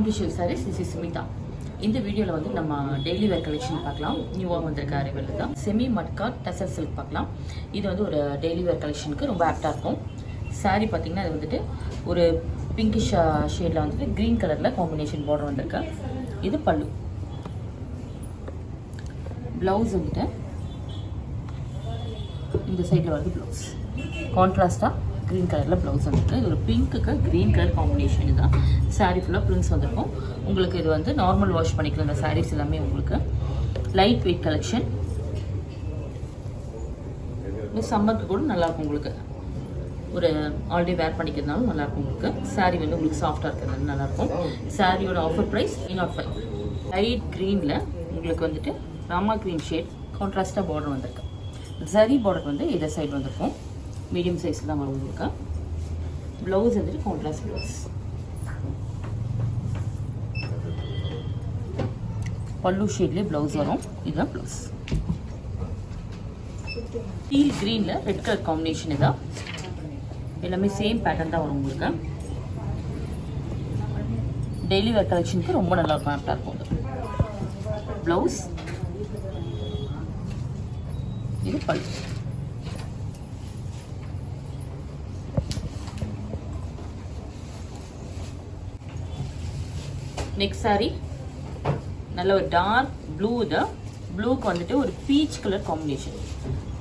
Official sarees, this is Smita. இந்த வீடியோவில் வந்து நம்ம டெய்லி வேர் கலெக்ஷன் பார்க்கலாம். நியூவாக வந்திருக்க அரைவல் தான். செமி மட்காட் டசர் சில்க் பார்க்கலாம். இது வந்து ஒரு டெய்லி வேர் கலெக்ஷனுக்கு ரொம்ப ஆப்டாக இருக்கும். சாரீ பார்த்திங்கன்னா அது வந்துட்டு ஒரு பிங்கிஷ் ஷேடில் வந்துட்டு க்ரீன் கலரில் காம்பினேஷன் பார்டர் வந்திருக்கு. இது பல்லு. ப்ளவுஸ் வந்துட்டு இந்த சைடில் வருது ப்ளவுஸ். கான்ட்ராஸ்டாக க்ரீன் கலரில் ப்ளவுஸ் வந்துருக்கு. இது ஒரு பிங்க்குக்கு க்ரீன் கலர் காம்பினேஷன். இதுதான் சாரீ ஃபுல்லாக ப்ரிண்ட்ஸ் வந்திருக்கும். உங்களுக்கு இது வந்து நார்மல் வாஷ் பண்ணிக்கலாம். இந்த சாரீஸ் எல்லாமே உங்களுக்கு லைட் வெயிட் கலெக்ஷன். இந்த சம்மருக்கு கூட நல்லாயிருக்கும். உங்களுக்கு ஒரு ஆல்ரெடி வேர் பண்ணிக்கிறதுனாலும் நல்லாயிருக்கும். உங்களுக்கு சாரீ வந்து உங்களுக்கு சாஃப்டாக இருக்கிறது நல்லாயிருக்கும். சாரியோட ஆஃபர் ப்ரைஸ் 305. லைட் க்ரீனில் உங்களுக்கு வந்துட்டு ராமா க்ரீன் ஷேட் கான்ட்ராஸ்டாக பார்டர் வந்திருக்கு. சரி பார்டர் வந்து இதை சைடு வந்திருக்கும். மீடியம் சைஸில் தான் வரும் உங்களுக்கு. ப்ளவுஸ் வந்துட்டு கான்ட்ராஸ்ட் ப்ளவுஸ். பல்லு ஷேட்லேயே ப்ளவுஸ் வரும். இதுதான் ப்ளவுஸ். டீல் க்ரீனில் ரெட் கலர் காம்பினேஷன். இதான் எல்லாமே சேம் பேட்டர்ன் தான் வரும் உங்களுக்கு. டெய்லி வேர் கலெக்ஷனுக்கு ரொம்ப நல்லா இருக்கும். ஆப்டாக இருக்கும். ப்ளவுஸ். இது பல்லு. நெக்ஸ்ட் சாரி நல்ல ஒரு டார்க் ப்ளூ. இது ப்ளூக்கு வந்துட்டு ஒரு பீச் கலர் காம்பினேஷன்.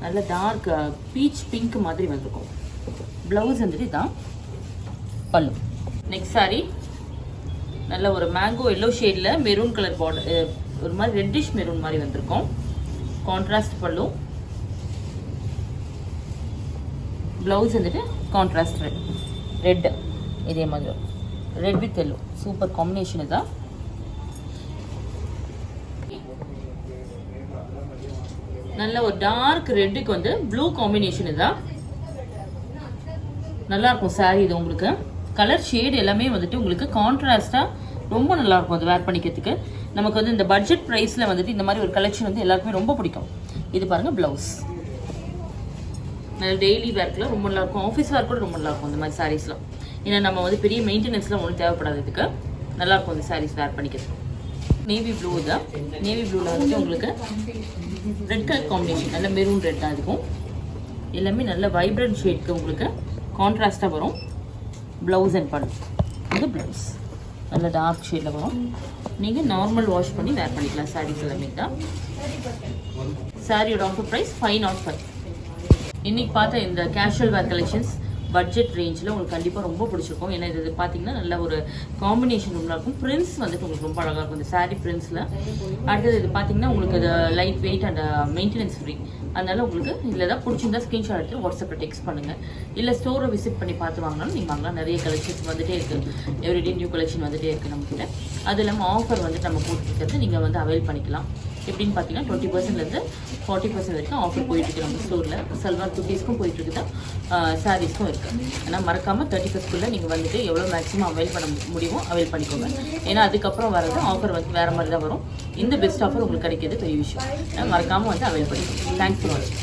நல்ல டார்க் பீச் பிங்க் மாதிரி வந்திருக்கும். ப்ளவுஸ் வந்துட்டு இதுதான் பல்லு. நெக்ஸ்ட் சாரி நல்ல ஒரு மேங்கோ எல்லோ ஷேடில் மெரூன் கலர் பார்டர், ஒரு மாதிரி ரெட்டிஷ் மெரூன் மாதிரி வந்திருக்கும். கான்ட்ராஸ்ட் பல்லு. ப்ளவுஸ் வந்துட்டு கான்ட்ராஸ்ட் ரெட். இதே மாதிரி red with yellow super combination. இதுதான் நல்ல ஒரு டார்க் ரெட்டுக்கு வந்து ப்ளூ காம்பினேஷன். இதுதான் நல்லா இருக்கும் சாரி. இது உங்களுக்கு கலர் ஷேடு எல்லாமே வந்துட்டு உங்களுக்கு கான்ட்ராஸ்டாக ரொம்ப நல்லா இருக்கும். அது வேர் பண்ணிக்கிறதுக்கு நமக்கு வந்து இந்த பட்ஜெட் ப்ரைஸில் வந்துட்டு இந்த மாதிரி ஒரு கலெக்ஷன் வந்து எல்லாருக்குமே ரொம்ப பிடிக்கும். இது பாருங்கள் ப்ளவுஸ். நல்ல டெய்லி வேர்க்கில் ரொம்ப நல்லாயிருக்கும். ஆஃபீஸ் வேர் கூட ரொம்ப நல்லாயிருக்கும் இந்த மாதிரி சாரீஸ்லாம். ஏன்னா நம்ம வந்து பெரிய மெயின்டெனன்ஸ்லாம் ஒன்றும் தேவைப்படாததுக்கு நல்லாயிருக்கும் இந்த சாரீஸ் வேர் பண்ணிக்கிறது. நேவி ப்ளூ தான். நேவி ப்ளூவில் வந்துட்டு உங்களுக்கு ரெட் கலர் காம்பினேஷன். நல்ல மெரூன் ரெட் தான் இருக்கும். எல்லாமே நல்ல வைப்ரண்ட் ஷேட்க்கு உங்களுக்கு கான்ட்ராஸ்டாக வரும். ப்ளவுஸ் அண்ட் பல்லு. இது ப்ளவுஸ் நல்ல டார்க் ஷேடில் வரும். நீங்கள் நார்மல் வாஷ் பண்ணி வேர் பண்ணிக்கலாம் சாரீஸ் எல்லாமே தான். சாரியோட ஆஃபர் ப்ரைஸ் 505. இன்றைக்கி பார்த்த இந்த கேஷுவல் வேர் கலெக்ஷன்ஸ் பட்ஜெட் ரேஞ்சில் உங்களுக்கு கண்டிப்பாக ரொம்ப பிடிச்சிருக்கும். ஏன்னா இது பார்த்தீங்கன்னா நல்ல ஒரு காம்பினேஷன் ரொம்ப இருக்கும். பிரிண்ட்ஸ் வந்துட்டு உங்களுக்கு ரொம்ப அழகாக இருக்கும் இந்த சாரீ பிரிண்ட்ஸில். அடுத்தது இது பார்த்தீங்கன்னா உங்களுக்கு அது light weight and maintenance free. அதனால உங்களுக்கு இதில் தான் பிடிச்சிருந்தா ஸ்க்ரீன்ஷாட் எடுத்து வாட்ஸ்அப்பில் டெக்ஸ்ட் பண்ணுங்கள். இல்லை ஸ்டோரை விசிட் பண்ணி பார்த்து வாங்கினாலும் நீங்கள் வாங்கலாம். நிறைய கலெக்ஷன்ஸ் வந்துகிட்டே இருக்குது. எவ்ரிடே நியூ கலெக்ஷன் வந்துகிட்டே இருக்குது நம்மக்கிட்ட. அது இல்லாமல் ஆஃபர் வந்துட்டு நம்ம போட்டுருக்கிறது நீங்கள் வந்து அவைல் பண்ணிக்கலாம். எப்படின்னு பார்த்தீங்கன்னா 20%லேருந்து 40% வரைக்கும் ஆஃபர் போயிட்டுருக்கு நம்ம ஸ்டோரில். சல்வார் குர்த்திஸ்க்கும் போயிட்டுருக்கு, சாரீஸ்க்கும் இருக்குது. ஆனால் மறக்காமல் 31st நீங்கள் வந்துட்டு எவ்வளோ மேக்ஸிமம் அவைல் பண்ண முடியுமோ அவைல் பண்ணிக்கோங்க. ஏன்னா அதுக்கப்புறம் வரது ஆஃபர் வந்து வேறு மாதிரி தான் வரும். இந்த பெஸ்ட் ஆஃபர் உங்களுக்கு கிடைக்கிறது பெரிய விஷயம். மறக்காமல் வந்து அவைல் பண்ணிக்கோங்க. தேங்க்ஸ் ஃபார் வாட்சிங்.